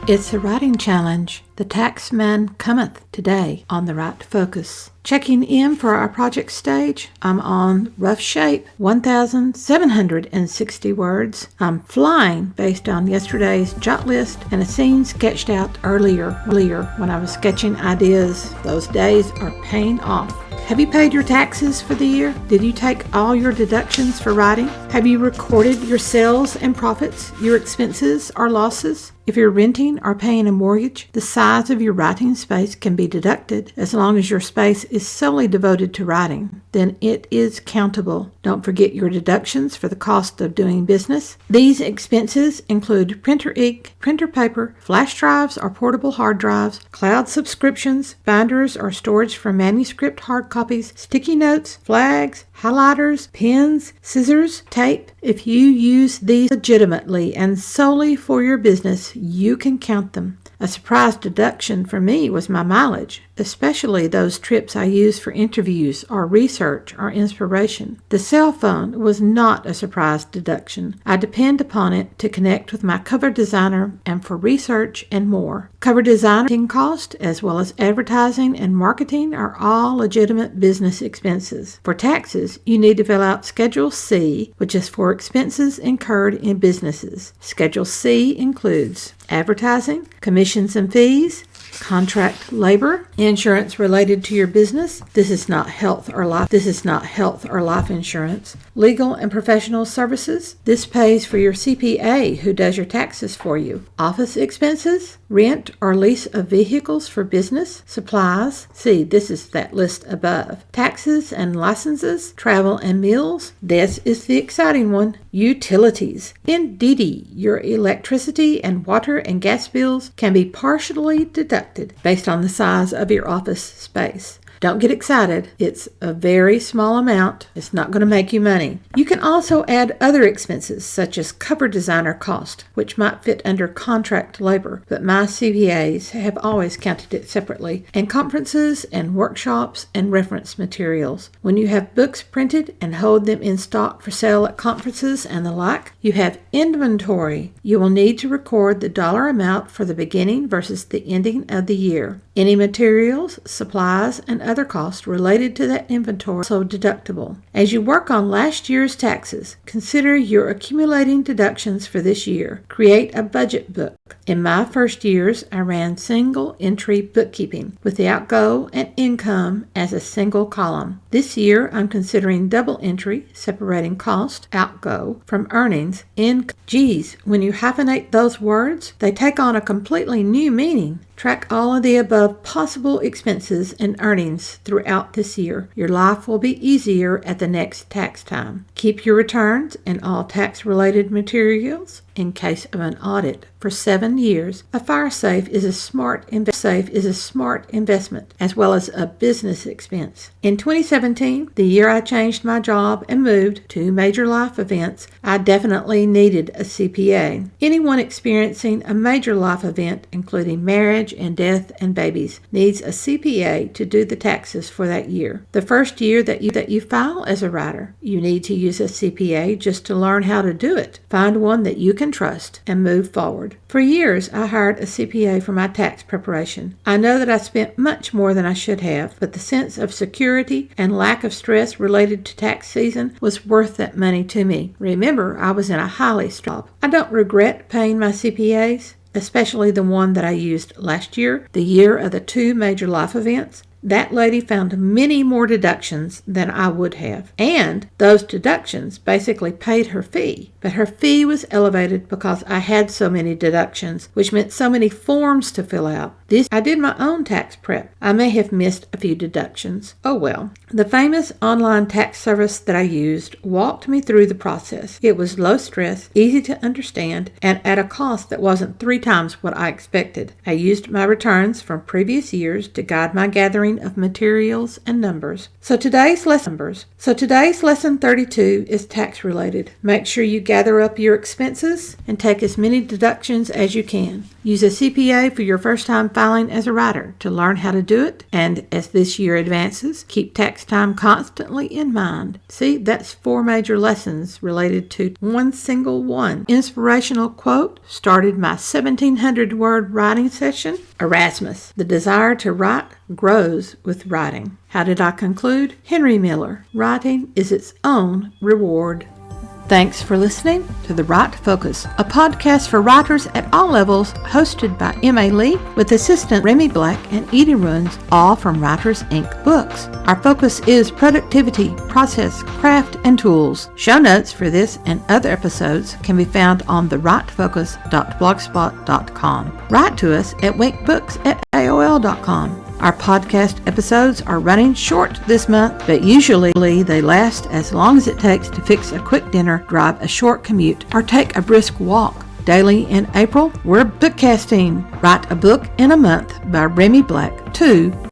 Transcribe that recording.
It's a writing challenge. The taxman cometh today on the right focus. Checking in for our project stage, I'm on rough shape, 1,760 words. I'm flying based on yesterday's jot list and a scene sketched out earlier when I was sketching ideas. Those days are paying off. Have you paid your taxes for the year? Did you take all your deductions for writing? Have you recorded your sales and profits, your expenses or losses? If you're renting or paying a mortgage, the size of your writing space can be deducted as long as your space is solely devoted to writing. Then it is countable. Don't forget your deductions for the cost of doing business. These expenses include printer ink, printer paper, flash drives or portable hard drives, cloud subscriptions, binders or storage for manuscript hard copies, sticky notes, flags, highlighters, pens, scissors, tape. If you use these legitimately and solely for your business, you can count them. A surprise deduction for me was my mileage, especially those trips I use for interviews or research or inspiration. The cell phone was not a surprise deduction. I depend upon it to connect with my cover designer and for research and more. Cover designing cost as well as advertising and marketing are all legitimate business expenses. For taxes, you need to fill out Schedule C, which is for expenses incurred in businesses. Schedule C includes advertising, commissions and fees, contract labor, insurance related to your business. This is not health or life insurance. Legal and professional services. This pays for your CPA who does your taxes for you. Office expenses, rent or lease of vehicles for business, supplies. See, this is that list above. Taxes and licenses, travel and meals. This is the exciting one. Utilities. Indeed, your electricity and water and gas bills can be partially deducted based on the size of your office space. Don't get excited. It's a very small amount. It's not going to make you money. You can also add other expenses such as cover designer cost, which might fit under contract labor, but my CPAs have always counted it separately, and conferences and workshops and reference materials. When you have books printed and hold them in stock for sale at conferences and the like, you have inventory. You will need to record the dollar amount for the beginning versus the ending of the year. Any materials, supplies, and other costs related to that inventory are so deductible. As you work on last year's taxes, consider your accumulating deductions for this year. Create a budget book. In my first years, I ran single entry bookkeeping with the outgo and income as a single column. This year, I'm considering double entry, separating cost, outgo, from earnings, income. Geez, when you hyphenate those words, they take on a completely new meaning. Track all of the above possible expenses and earnings throughout this year. Your life will be easier at the next tax time. Keep your returns and all tax-related materials in case of an audit for 7 years. A fire safe is a smart investment as well as a business expense. In 2017, the year I changed my job and moved to major life events, I definitely needed a CPA. Anyone experiencing a major life event, including marriage and death and babies, needs a CPA to do the taxes for that year. The first year that you file as a writer, you need to use a CPA just to learn how to do it. Find one that you can trust and move forward. For years, I hired a CPA for my tax preparation. I know that I spent much more than I should have, but the sense of security and lack of stress related to tax season was worth that money to me. Remember, I was in a highly stressed job. I don't regret paying my CPAs, especially the one that I used last year, the year of the 2 major life events. That lady found many more deductions than I would have. And those deductions basically paid her fee. But her fee was elevated because I had so many deductions, which meant so many forms to fill out. I did my own tax prep. I may have missed a few deductions. Oh well. The famous online tax service that I used walked me through the process. It was low stress, easy to understand, and at a cost that wasn't 3 times what I expected. I used my returns from previous years to guide my gathering ordering of materials and numbers. So today's lesson 32 is tax related. Make sure you gather up your expenses and take as many deductions as you can. Use a CPA for your first time filing as a writer to learn how to do it, and as this year advances, keep tax time constantly in mind. See, that's 4 major lessons related to one single one. Inspirational quote started my 1,700 word writing session. Erasmus, the desire to write grows with writing. How did I conclude? Henry Miller, writing is its own reward. Thanks for listening to The Right Focus, a podcast for writers at all levels, hosted by M.A. Lee with assistant Remy Black and Edie Runs, all from Writers Inc. books. Our focus is productivity, process, craft, and tools. Show notes for this and other episodes can be found on therightfocus.blogspot.com. Write to us at winkbooks@aol.com. Our podcast episodes are running short this month, but usually they last as long as it takes to fix a quick dinner, drive a short commute, or take a brisk walk. Daily in April, we're bookcasting. Write a book in a month by Remy Black. 2